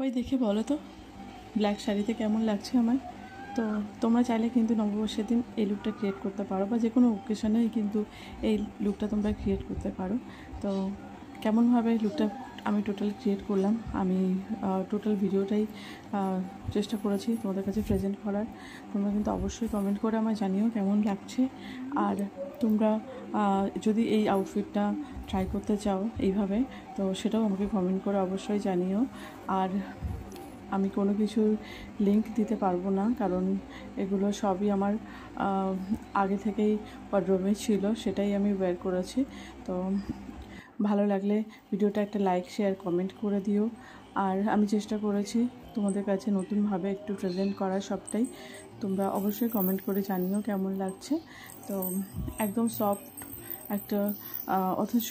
ওই দেখে বলো তো ব্ল্যাক শাড়িতে কেমন লাগছে আমার। তো তোমরা চাইলে কিন্তু নববর্ষের দিন এই লুকটা ক্রিয়েট করতে পারো, বা যে কোনো ওকেশনেই কিন্তু এই লুকটা তোমরা ক্রিয়েট করতে পারো। তো কেমনভাবে লুকটা আমি টোটাল ক্রিয়েট করলাম, আমি টোটাল ভিডিওটাই চেষ্টা করেছি তোমাদের কাছে প্রেজেন্ট করার। তোমরা কিন্তু অবশ্যই কমেন্ট করে আমায় জানিও কেমন লাগছে। আর তোমরা যদি এই আউটফিটটা ট্রাই করতে চাও এইভাবে, তো সেটাও আমাকে কমেন্ট করে অবশ্যই জানিও। আর আমি কোনো কিছুর লিংক দিতে পারবো না, কারণ এগুলো সবই আমার আগে থেকেই ওয়ারড্রোবে ছিল, সেটাই আমি বের করেছি। তো ভালো লাগলে ভিডিওটা একটা লাইক, শেয়ার, কমেন্ট করে দিও। আর আমি চেষ্টা করেছি তোমাদের কাছে নতুনভাবে একটু প্রেজেন্ট করার সবটাই। তোমরা অবশ্যই কমেন্ট করে জানিও কেমন লাগছে। তো একদম সফট একটা অথচ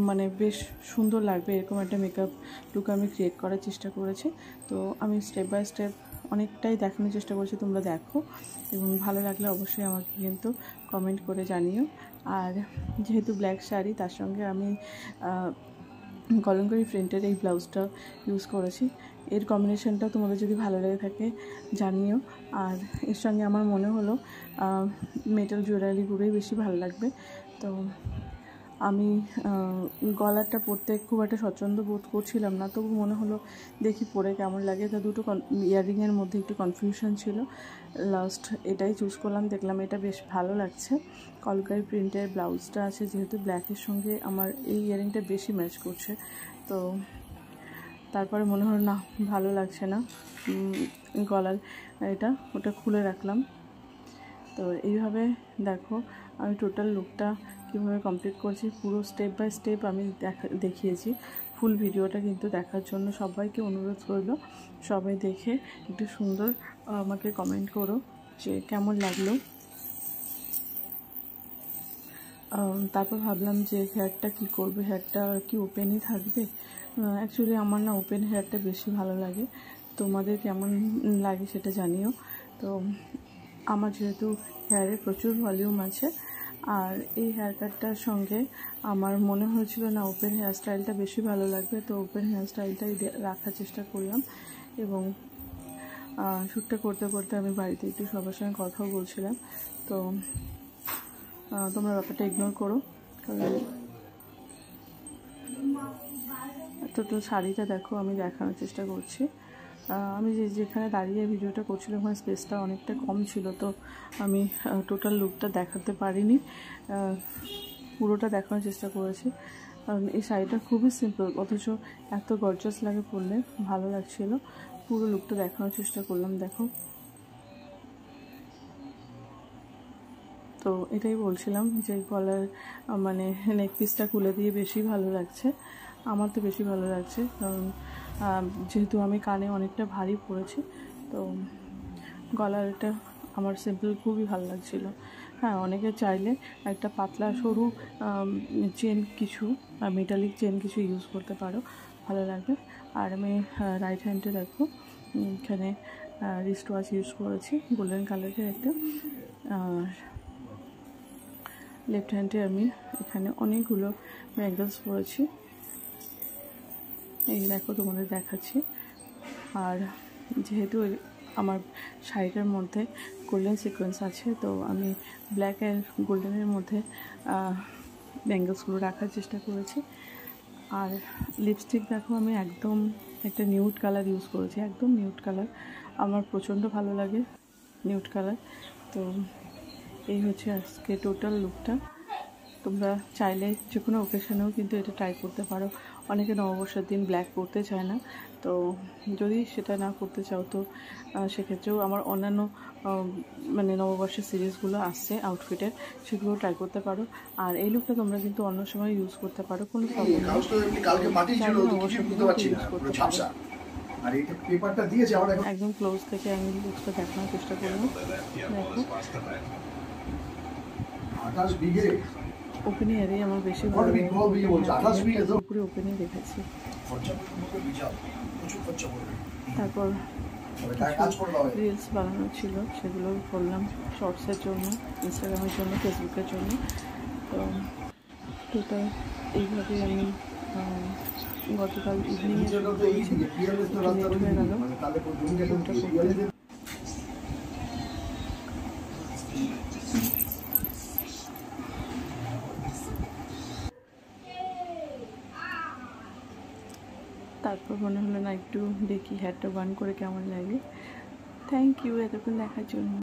মানে বেশ সুন্দর লাগবে এরকম একটা মেকআপ লুক আমি ক্রিয়েট করার চেষ্টা করেছি। তো আমি স্টেপ বাই স্টেপ অনেকটাই দেখানোর চেষ্টা করছি, তোমরা দেখো, এবং ভালো লাগলে অবশ্যই আমাকে কিন্তু কমেন্ট করে জানিও। আর যেহেতু ব্ল্যাক শাড়ি, তার সঙ্গে আমি কলমকারি প্রিন্টের এই ব্লাউজটা ইউজ করেছি। এর কম্বিনেশনটা তোমাদের যদি ভালো লেগে থাকে জানিও। আর এর সঙ্গে আমার মনে হলো মেটাল জুয়েলারিগুলোই বেশি ভালো লাগবে। তো আমি গলাটা পরতে খুব একটা স্বচ্ছন্দ বোধ করছিলাম না, তবু মনে হলো দেখি পরে কেমন লাগে। তো দুটো ইয়াররিংয়ের মধ্যে একটু কনফিউশন ছিল, লাস্ট এটাই চুজ করলাম। দেখলাম এটা বেশ ভালো লাগছে। কলকারি প্রিন্টের ব্লাউজটা আছে, যেহেতু ব্ল্যাকের সঙ্গে আমার এই ইয়াররিংটা বেশি ম্যাচ করছে। তো তারপরে মনে হলো না, ভালো লাগছে না, গলার ওটা খুলে রাখলাম। তো এইভাবে দেখো আমি টোটাল লুকটা কীভাবে কমপ্লিট করছি, পুরো স্টেপ বাই স্টেপ আমি দেখিয়েছি। ফুল ভিডিওটা কিন্তু দেখার জন্য সবাইকে অনুরোধ রইল। সবাই দেখে একটু সুন্দর আমাকে কমেন্ট করো যে কেমন লাগলো। তারপর ভাবলাম যে হেয়ারটা কি করবো, হেয়ারটা কি ওপেনই থাকবে। অ্যাকচুয়ালি আমার না ওপেন হেয়ারটা বেশি ভালো লাগে, তোমাদের কেমন লাগে সেটা জানিও। তো আমার যেহেতু হেয়ারে প্রচুর ভলিউম আছে, আর এই হেয়ার কাটটার সঙ্গে আমার মনে হয়েছিল না ওপেন হেয়ার স্টাইলটা বেশি ভালো লাগবে। তো ওপেন হেয়ার স্টাইলটাই রাখার চেষ্টা করলাম, এবং শ্যুটটা করতে করতে আমি বাড়িতে একটু সবার সঙ্গে কথাও বলছিলাম। তো তোমরা ব্যাপারটা ইগনোর করো, কারণ তো শাড়িটা দেখো আমি দেখানোর চেষ্টা করছি। আমি যেখানে দাঁড়িয়ে ভিডিওটা করছিলাম ওখানে স্পেসটা অনেকটা কম ছিল, তো আমি টোটাল লুকটা দেখাতে পারিনি, পুরোটা দেখানোর চেষ্টা করেছি। কারণ এই শাড়িটা খুবই সিম্পল, অথচ এত গর্জাস লাগে পরলে, ভালো লাগছিল। পুরো লুকটা দেখানোর চেষ্টা করলাম, দেখো। তো এটাই বলছিলাম যে গলার মানে নেক পিসটা খুলে দিয়ে বেশি ভালো লাগছে, আমার তো বেশি ভালো লাগছে, কারণ যেহেতু আমি কানে অনেকটা ভারী পরেছি। তো গলার এটা আমার সিম্পল খুবই ভালো লাগছিল। হ্যাঁ, অনেকে চাইলে একটা পাতলা সরু চেন কিছু, মেটালিক চেন কিছু ইউজ করতে পারো, ভালো লাগবে। আর আমি রাইট হ্যান্ডে দেখো এখানে রিস্ট ওয়াচ ইউজ করেছি গোল্ডেন কালারের একটা, আর লেফট হ্যান্ডে আমি এখানে অনেকগুলো ব্যাঙ্গলস পরেছি, এই দেখো তোমাদের দেখাচ্ছি। আর যেহেতু আমার শাড়িটার মধ্যে গোল্ডেন সিকোয়েন্স আছে, তো আমি ব্ল্যাক আর গোল্ডেনের মধ্যে ব্যাঙ্গলসগুলো রাখার চেষ্টা করেছি। আর লিপস্টিক দেখো আমি একদম একটা নিউড কালার ইউজ করেছি, একদম নিউড কালার, আমার প্রচণ্ড ভালো লাগে নিউড কালার। তো এই হচ্ছে আজকে টোটাল লুকটা। তোমরা চাইলে যে কোনো ওকেশনেও কিন্তু এটা ট্রাই করতে পারো। অনেকে নববর্ষের দিন ব্ল্যাক পরতে চায় না, তো যদি সেটা না করতে চাও তো সেক্ষেত্রেও আমার অন্যান্য মানে নববর্ষের সিরিজগুলো আসছে আউটফিটের, সেগুলো ট্রাই করতে পারো। আর এই লুকটা তোমরা কিন্তু অন্য সময় ইউজ করতে পারো, কোনো প্রবলেম নেই। একদম ক্লোজ থেকে আমি লুকটা দেখানোর চেষ্টা করবো। দেখো ওপেন এয়ারে আমার বেশি ভালো পুরো ওপেনই দেখেছি। তারপর রিলস বানানো ছিল, সেগুলো করলাম শর্টসের জন্য, ইনস্টাগ্রামের জন্য, ফেসবুকের জন্য। তো টোটাল এইভাবে আমি গতকাল ইভিনিংয়ে করেছি, লেট হয়ে গেল লুকটা করতে। তারপর মনে হলো না একটু দেখি হেয়ারটা বান করে কেমন লাগে। থ্যাংক ইউ এতক্ষণ দেখার জন্য।